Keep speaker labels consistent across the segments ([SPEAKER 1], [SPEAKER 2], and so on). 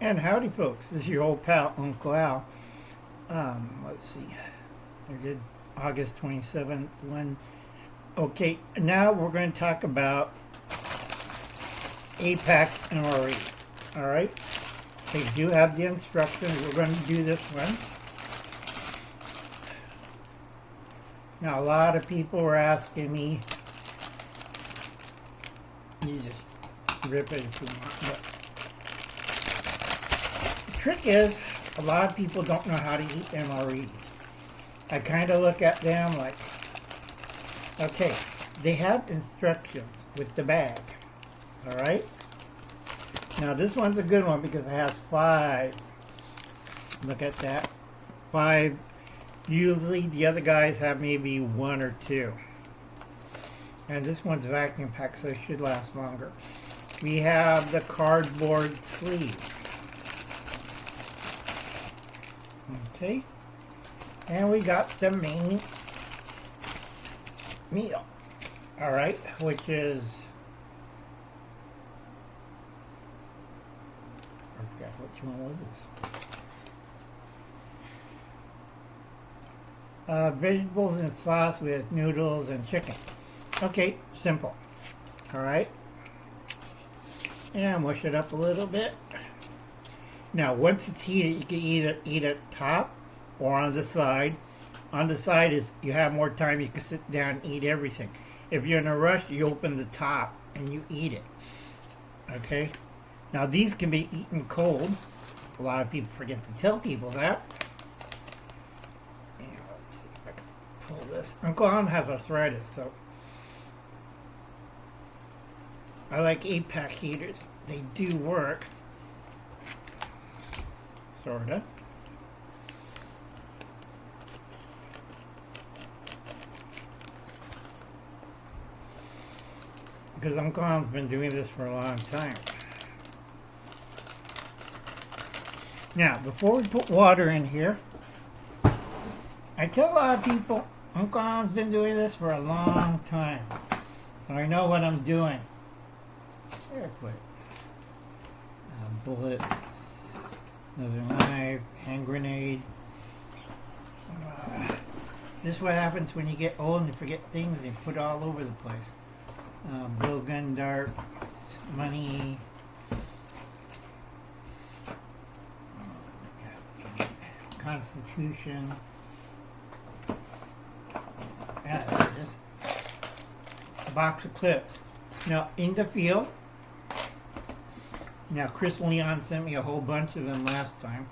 [SPEAKER 1] And howdy, folks. This is your old pal, Uncle Al. Let's see. I did August 27th one. Okay, now we're going to talk about APAC MREs. Alright? They do have the instructions. We're going to do this one. Now, a lot of people were asking me, you just rip it if you want, but the trick is, a lot of people don't know how to eat MREs. I kind of look at them like, okay, they have instructions with the bag, alright? Now this one's a good one because it has 5, look at that, 5. Usually the other guys have maybe 1 or 2. And this one's vacuum packed, so it should last longer. We have the cardboard sleeve. Okay. And we got the main meal. Alright, which is, I forgot which one was this. Vegetables and sauce with noodles and chicken. Okay, simple. Alright. And mush it up a little bit. Now, once it's heated, you can either eat it top or on the side. On the side is you have more time, you can sit down and eat everything. If you're in a rush, you open the top and you eat it. Okay? Now, these can be eaten cold. A lot of people forget to tell people that. And let's see if I can pull this. Uncle Al has arthritis, so I like 8-pack heaters. They do work. Sorta. Because Uncle Al's been doing this for a long time. Now, before we put water in here, I tell a lot of people, Uncle Al's been doing this for a long time. So I know what I'm doing. There, I put it. Bullets, another knife, hand grenade. This is what happens when you get old and you forget things and you put it all over the place. Blowgun darts, money. Constitution. Yeah, there it is. A box of clips. Now, in the field, now Chris Leon sent me a whole bunch of them last time.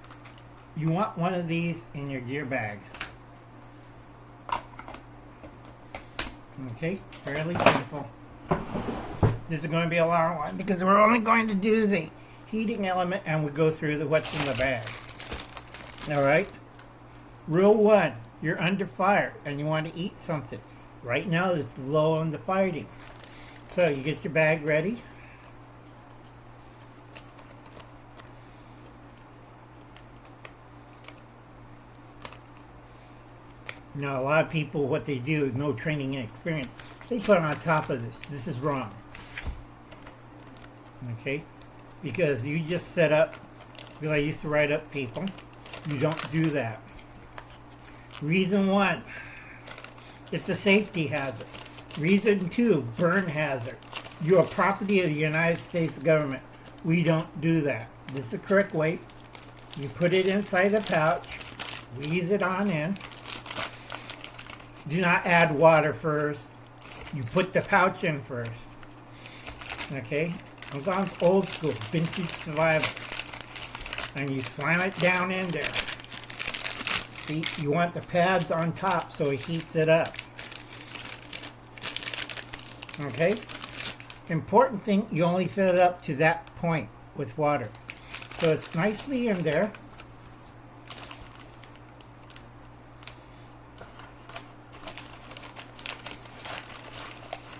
[SPEAKER 1] You want one of these in your gear bag. Okay, fairly simple. This is going to be a long one because we're only going to do the heating element and we go through what's in the bag. Alright? Rule 1, you're under fire and you want to eat something. Right now it's low on the fighting. So you get your bag ready. Now a lot of people, what they do, no training and experience, they put on top of this. This is wrong. Okay? Because you just set up, because I used to write up people, you don't do that. Reason 1, it's a safety hazard. Reason 2, burn hazard. You're a property of the United States government. We don't do that. This is the correct way. You put it inside the pouch, squeeze it on in. Do not add water first. You put the pouch in first. Okay? I'm going old school, vintage survival. And you slam it down in there. See, you want the pads on top so it heats it up. Okay? Important thing, you only fill it up to that point with water. So it's nicely in there.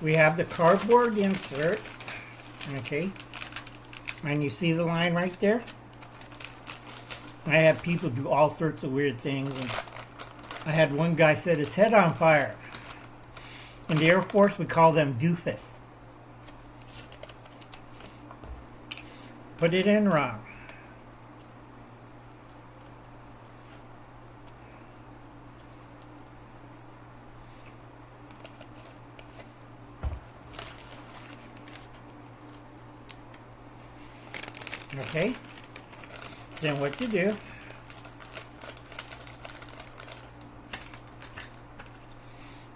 [SPEAKER 1] We have the cardboard insert, okay, and you see the line right there? I have people do all sorts of weird things. And I had one guy set his head on fire. In the Air Force, we call them doofus. Put it in wrong. Okay? Then what you do,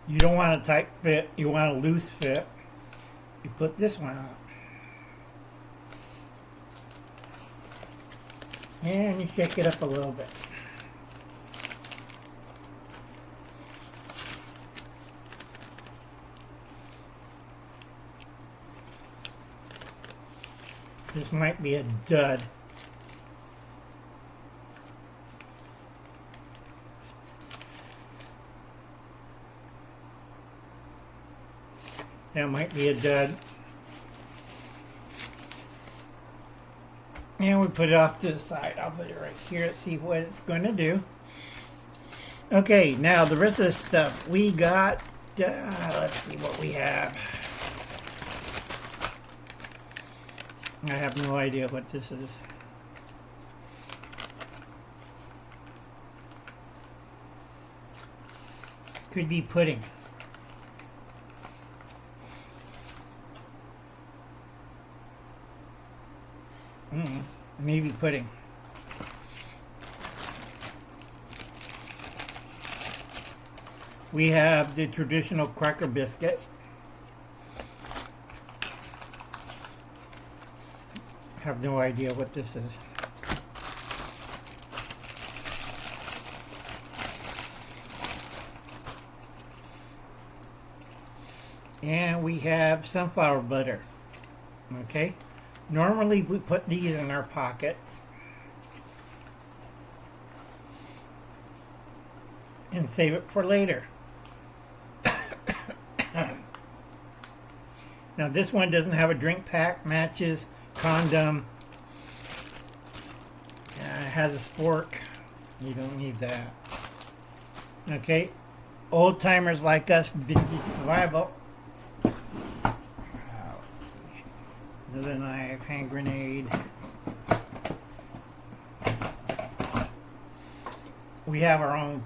[SPEAKER 1] you don't want a tight fit, you want a loose fit. You put this one on. And you shake it up a little bit. This might be a dud. That might be a dud. And we put it off to the side. I'll put it right here to see what it's going to do. Okay, now the rest of the stuff we got. Let's see what we have. I have no idea what this is. Could be pudding. Maybe pudding. We have the traditional cracker biscuit. Have no idea what this is. And we have sunflower butter. Okay? Normally we put these in our pockets and save it for later. Now this one doesn't have a drink pack, matches, condom. It has a spork. You don't need that. Okay, old timers like us, vintage survival. Let's see. Another knife, hand grenade. We have our own,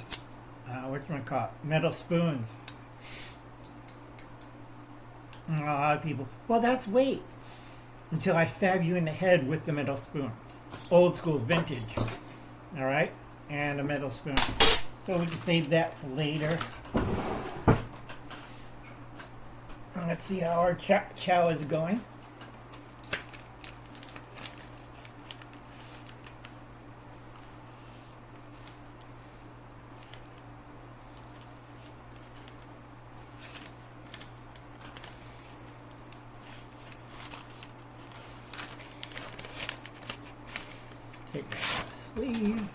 [SPEAKER 1] whatchamacallit, metal spoons. A lot of people, well, that's weight. Until I stab you in the head with the metal spoon. Old school, vintage. Alright? And a metal spoon. So we can save that for later. Let's see how our chow is going. Take the sleeve.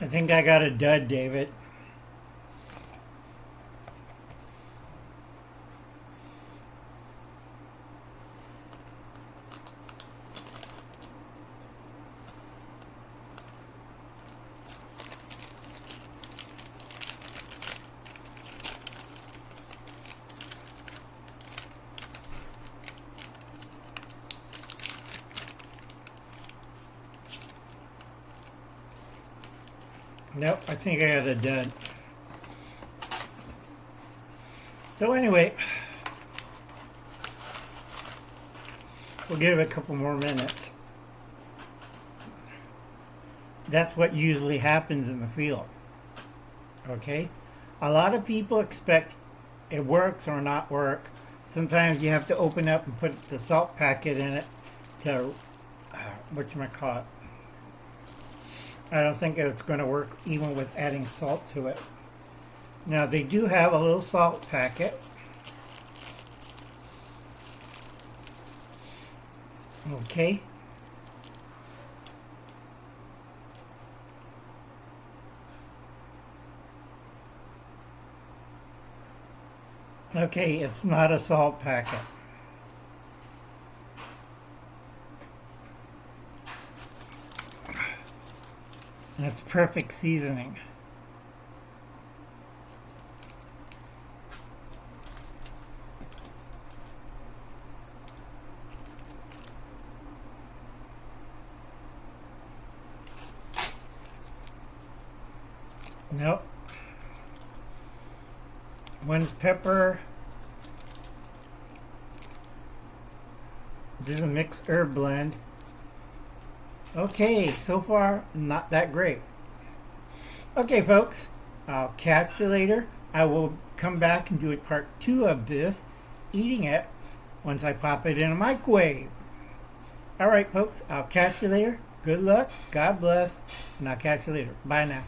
[SPEAKER 1] I think I got a dud, David. Nope, I think I got a dud. So anyway, we'll give it a couple more minutes. That's what usually happens in the field. Okay? A lot of people expect it works or not work. Sometimes you have to open up and put the salt packet in it to, whatchamacallit. I don't think it's going to work even with adding salt to it. Now they do have a little salt packet. Okay. Okay, it's not a salt packet. And it's perfect seasoning. Nope. One's pepper. This is a mixed herb blend. Okay, so far, not that great. Okay, folks, I'll catch you later. I will come back and do a part 2 of this, eating it, once I pop it in a microwave. Alright, folks, I'll catch you later. Good luck, God bless, and I'll catch you later. Bye now.